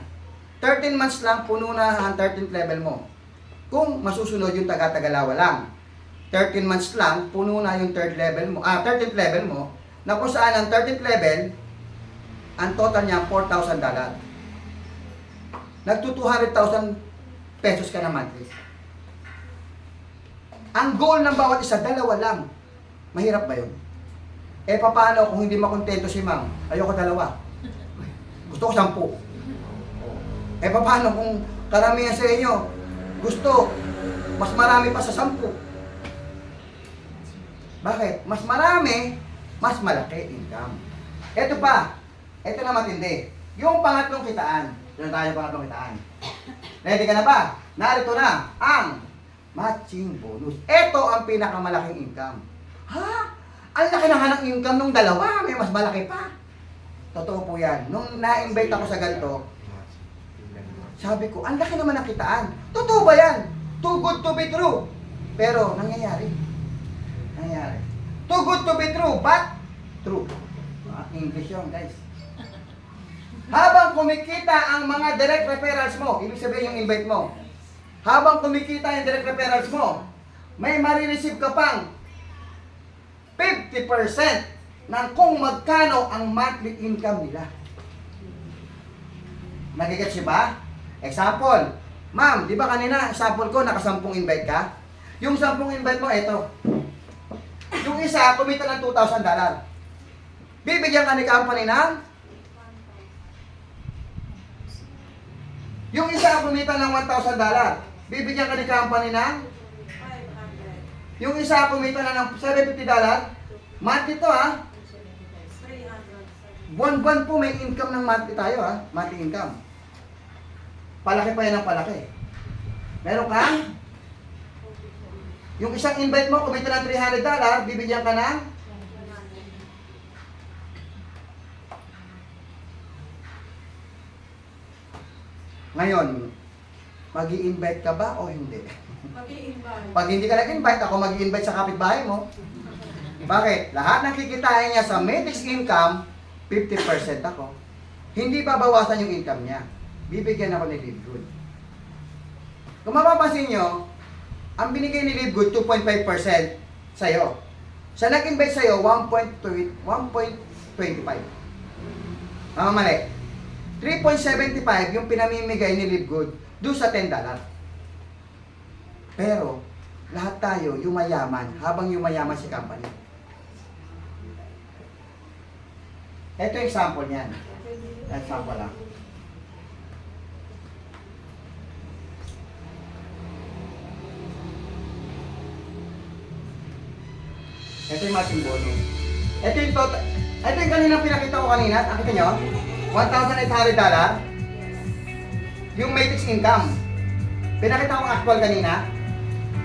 13 months lang puno na ang 13th level mo. Kung masusunod yung taga-tagalawa lang. 13 months lang, puno na yung 13th level mo, na kung saan ang 13th level, ang total niya, $4,000. Nagto 200,000 pesos ka na monthly. Ang goal ng bawat isa, dalawa lang. Mahirap ba yun? Eh, paano kung hindi makontento si ma'am? Ayoko dalawa. Gusto ko 10. Eh, paano kung karamihan sa inyo, gusto, mas marami pa sa 10? Bakit? Mas marami, mas malaki income. Ito pa, ito na matindi. Yung pangatlong kitaan. Doon tayo pangatlong kitaan. Ready ka na ba? Narito na ang matching bonus. Ito ang pinakamalaking income. Ha? Ang laki na nga ng income nung dalawa, may mas malaki pa. Totoo po yan. Nung na-invite ako sa ganito, sabi ko, ang laki naman ng kitaan. Totoo ba yan? Too good to be true. Pero, nangyayari. Nangyayari. Too good to be true, but true. English yun, guys. Habang kumikita ang mga direct referrals mo, ibig sabihin yung invite mo, habang kumikita yung direct referrals mo, may marireceive ka pang 50% ng kung magkano ang monthly income nila. Nagigets niyo ba? Example, ma'am, di ba kanina, example ko, naka-10 invite ka? Yung 10 invite mo, eto. Yung isa, kumita ng $2,000. Bibigyan ka ni company ng Yung isa kumita ng $1,000, bibigyan ka ni company ng, 500. yung isa kumita na ng $750, monthly to ha. 300. Buwan-buwan po may income ng monthly tayo ha, monthly income. Palaki pa yan ang palaki. Meron ka? Yung isang invite mo, kumita ng $300, bibigyan ka ng, ngayon, mag-i-invite ka ba o hindi? Mag-i-invite. Pag hindi ka nag-invite, ako mag-i-invite sa kapitbahay mo. Bakit? Lahat ng kikitain niya sa Matrix income, 50% ako. Hindi babawasan yung income niya. Bibigyan ako ni Live Good. Kung mapapansin nyo, ang binigay ni Live Good, 2.5% sa'yo. Sa nag-invite sa'yo, 1.25. Tama mali. 3.75 yung pinamimigay ni Live Good doon sa $10. Pero, lahat tayo yumayaman habang yumayaman si company. Ito yung example niyan. Example lang. Ito yung matching bonus. Ito yung total. Ito yung kanina pinakita ko kanina. Nakita nyo? $1,800. Yung matrix income. Pinakita ko actual kanina.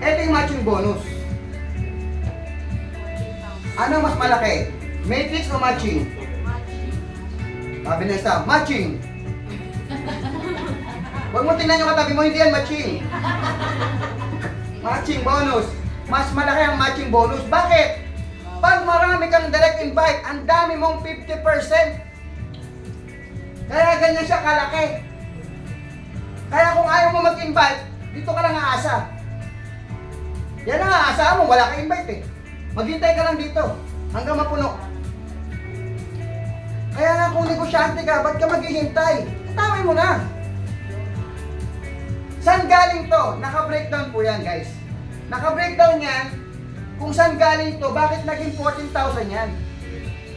Ito yung matching bonus. Ano mas malaki? Matrix o matching? Sabi na isa, matching. Huwag mo tingnan yung katabi mo, hindi yan matching. Matching bonus. Mas malaki ang matching bonus. Bakit? Pag marami kang direct invite, ang dami mong 50%. Kaya ganyan siya kalaki. Kaya kung ayaw mo mag-invite, dito ka lang aasa. Yan ang aasa mo, wala kang invite eh. Maghintay ka lang dito hanggang mapuno. Kaya nga kung negosyante ka, ba't ka maghihintay? Tawin mo na. Saan galing to? Naka-breakdown po yan guys. Naka-breakdown yan kung saan galing to, bakit naging 14,000 yan.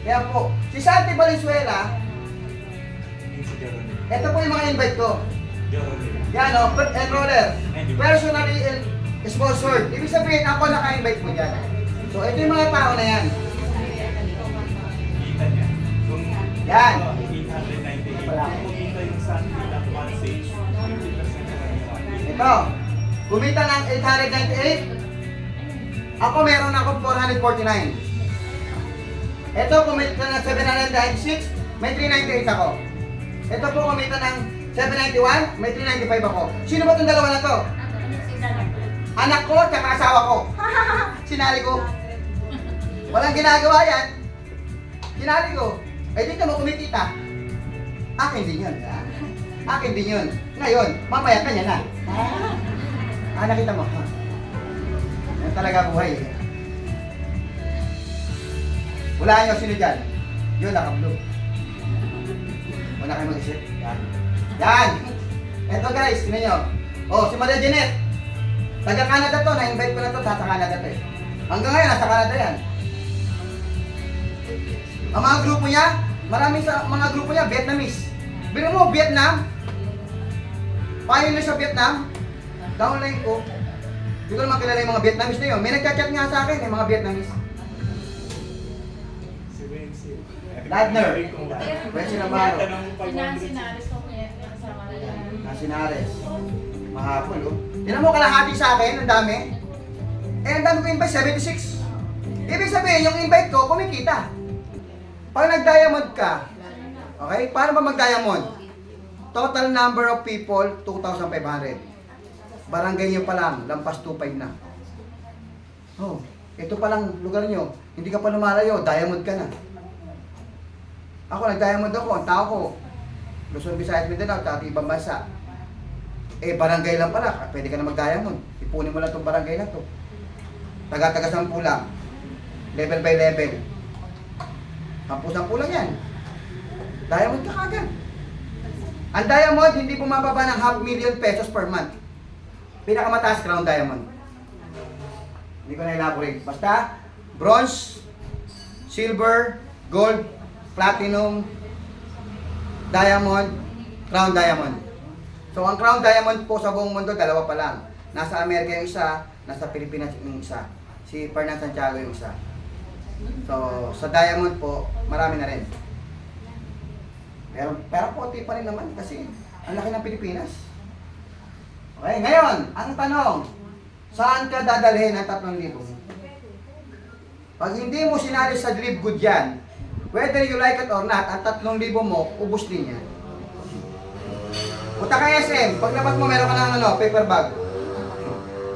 Kaya po, si Santi Valenzuela, ito po yung mga invite ko. Yan o, enroller. Personally and sponsored. Ibig sabihin, ako naka-invite mo dyan. So, ito yung mga tao na yan. Kita niya. Kung Yan. 898, kung kita yung Sunday lang 1.6, 50% na lang yung Ito. Kumita ng 898. Ako meron ako 449. Ito kumita ng 796. May 398 ako. Ito po kumita ng 791. May 395 ako. Sino ba itong dalawa na to? Anak ko at asawa ko. Sinali ko. Walang ginagawa yan. Sinali ko. Eh dito mo kumikita. Akin din yun. Akin din yun. Ngayon, mamaya kanya na. Nakita mo. Yan talaga buhay eh. Wala nyo, sino dyan? Yun, naka-blue. Wala kayo mag-isip. Yan. Yan! Eto guys, tingnan nyo. Oh, si Maria Janet. Taga Canada to, na-invite ko na to, sa Canada to eh. Hanggang ngayon, nasa Canada yan. Ang mga grupo niya, maraming sa mga grupo niya, Vietnamese. Biro mo, Vietnam. Pioneer sa Vietnam. Downline ko. Hindi ko naman kilala yung mga Vietnamese na yun. May nagchat-chat nga sa akin, yung mga Vietnamese. Si Wency. Ladner. Wency Navarro. Sinaris ko kaya kasama na yan. Nasinares. Mahapon, oh. Tinan mo kalahati sa akin, ang dami. Eh, ang dami ko invite, 76. Ibig sabihin, yung invite ko, kumikita. Pag nag-diamond ka, okay? Paano ba mag-diamond? Total number of people, 2,500. Barangay nyo pa lang, lampas 2,500 na. Oh, ito pa lang lugar nyo. Hindi ka pa lumalayo, diamond ka na. Ako, nag-diamond ako, ang tao ko. Luzon, Visayas, Mindanao, at ibang bansa. Eh, barangay lang pala, pwede ka na mag-diamond. Ipunin mo lang itong barangay na to. Taga-taga 10 lang. Level by level. 10 lang yan. Diamond ka kagad. Ang diamond, hindi bumababa ng $500,000 per month. Pinakamataas, crown diamond. Hindi ko na-elaborate. Basta, bronze, silver, gold, platinum, diamond, crown diamond. So, ang Crown Diamond po sa buong mundo, dalawa pa lang. Nasa Amerika yung isa, nasa Pilipinas yung isa. Si Fernan Santiago yung isa. So, sa Diamond po, marami na rin. Pero puti pa rin naman kasi ang laki ng Pilipinas. Okay, ngayon, ang tanong, saan ka dadalhin ang 3,000 mo? Pag hindi mo sinali sa Live Good yan, whether you like it or not, ang 3,000 mo, ubos din yan. Punta ka SM, paglabas mo meron ka ng paper bag.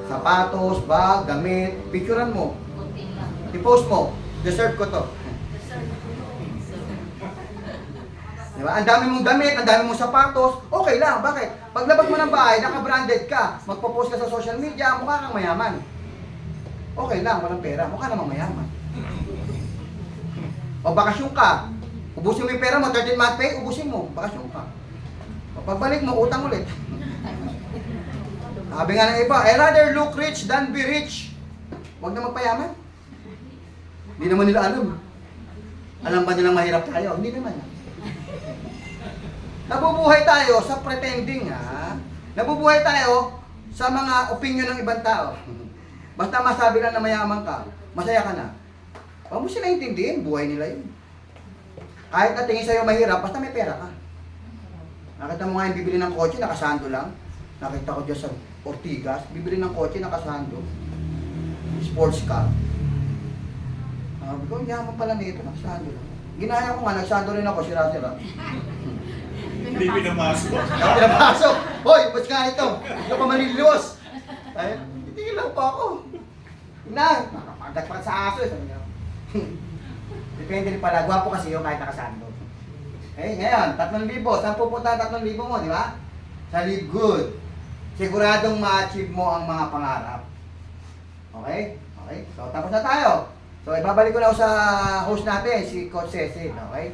Sapatos, bag, damit, picturean mo. I-post mo, deserve ko to. Diba? Ang dami mong damit, ang dami mong sapatos, okay lang. Bakit? Paglabas mo ng bahay, naka-branded ka, magpo-post ka sa social media, mukha kang mayaman. Okay lang, walang pera, mukha namang mayaman. O bakasyon ka, ubusin mo yung pera mo, 13-month pay, ubusin mo, bakasyon ka. O pagbalik mo, utang ulit. Sabi nga ng iba, I rather look rich than be rich. Huwag na magpayaman. Hindi naman nila alam. Alam ba nilang mahirap tayo? Hindi naman. Nabubuhay tayo sa pretending, ha? Nabubuhay tayo sa mga opinion ng ibang tao. Basta masabi lang na mayaman ka, masaya ka na. Huwag mo sila intindihin, buhay nila yun. Kahit na tingin sa'yo mahirap, basta may pera ka. Nakita mo nga yung bibili ng kotse, nakasando lang. Nakita ko dyan sa Ortigas, bibili ng kotse, nakasando. Sports car. Sabi ko, yaman pala nito, nakasando lang. Ginaya ko nga, nagsando rin ako, sira-sira. Hindi pinamasok. Pinapasok! Hoy, ba't ka ito? Hindi ka pa maliliwas. Ay, titigil lang pa ako. Na, nakapagat pa sa aso. Sabi niya. Depende rin pala. Gwapo kasi yung kahit nakasando. Eh, ngayon, 3,000. Saan pupunta ang 3,000 mo, di ba? Sa Live Good. Siguradong ma-achieve mo ang mga pangarap. Okay? Okay? So, tapos na tayo. So, ibabalik ko na ako sa host natin, si Coach Cecil. Okay?